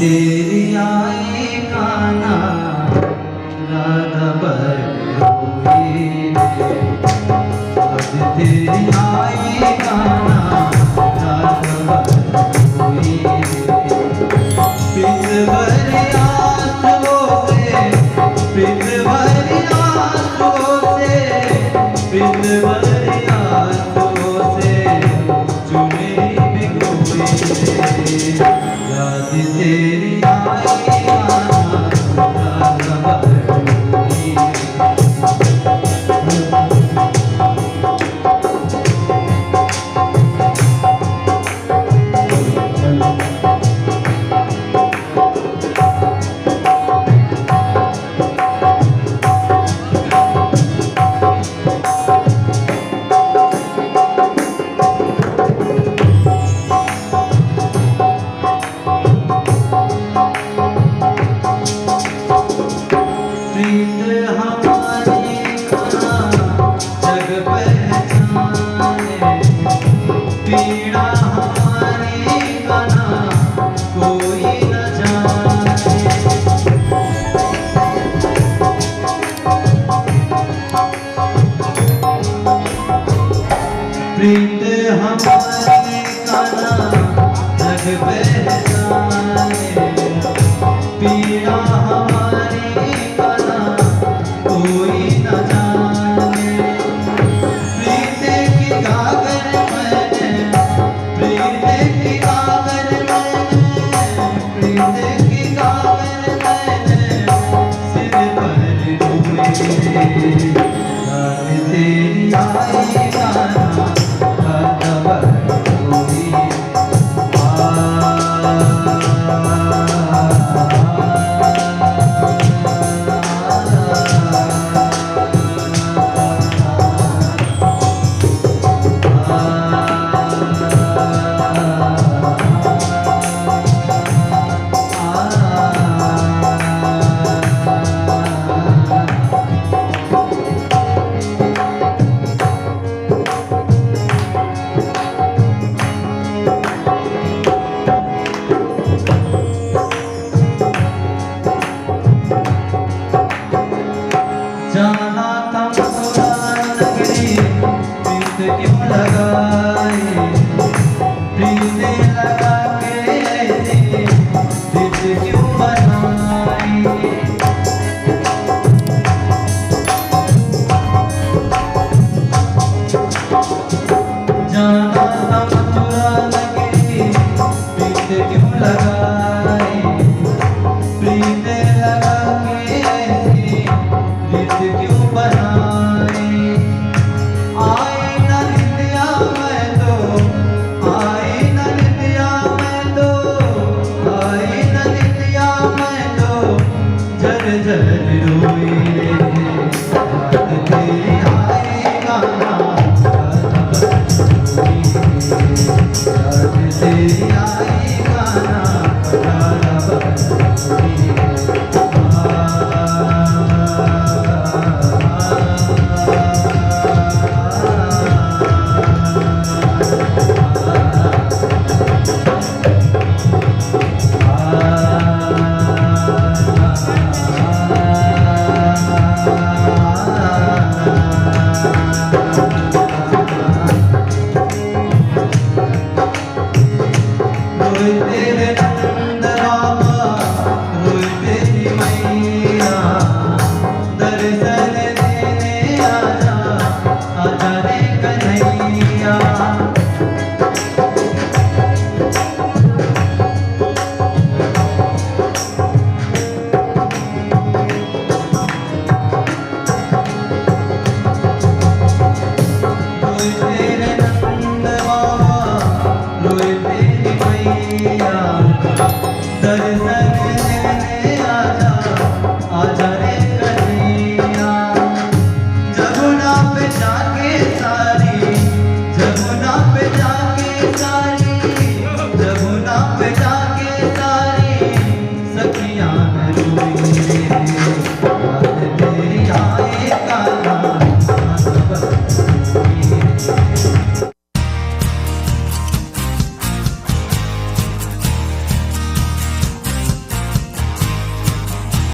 तेरी आई कान्हा राधा बरलोई रे। आज तेरी आई कान्हा राधा बरलोई रे। प्रीत भरी आंसुओं से, प्रीत भरी आंसुओं से, प्रीत भरी आंसुओं से चुने भिगोई रे। याद तेरी आई कान्हा राधा बरलोई रे। पीड़ा हमारी कान्हा कोई न जाने। प्रीत हमारी कान्हा जग पहचाने। पीड़ा हमारी कान्हा कोई न जाने। प्रीत की गागर तेरी आई कान्हा राधा बरलोई रे। जाना था मथुरा नगरी, प्रीत क्यों लगाई। प्रीत लगा के ऐसी जिद क्यों बनाई। जाना था मथुरा नगरी, प्रीत क्यों लगाई। प्रीत लगा के ऐसी क्यों बनाई। आई न निंदिया मैं तो, आई न निंदिया मैं तो, आई न निंदिया मैं तो झर झर रोई रे। याद तेरी आई कान्हा राधा बरलोई रे। याद तेरी आई कान्हा राधा बरलोई रे। तेरे नंद बाबा रोए तेरी मैया। दर्शन देने आजा, आजा रे कन्हैया। रोए तेरे नंद बाबा रोए तेरी मैया। दर्शन देने आजा, आजा रे कन्हैया। जमुना पे जाके सारी, जमुना पे जाके सारी, जमुना पे जाके सारी सखियां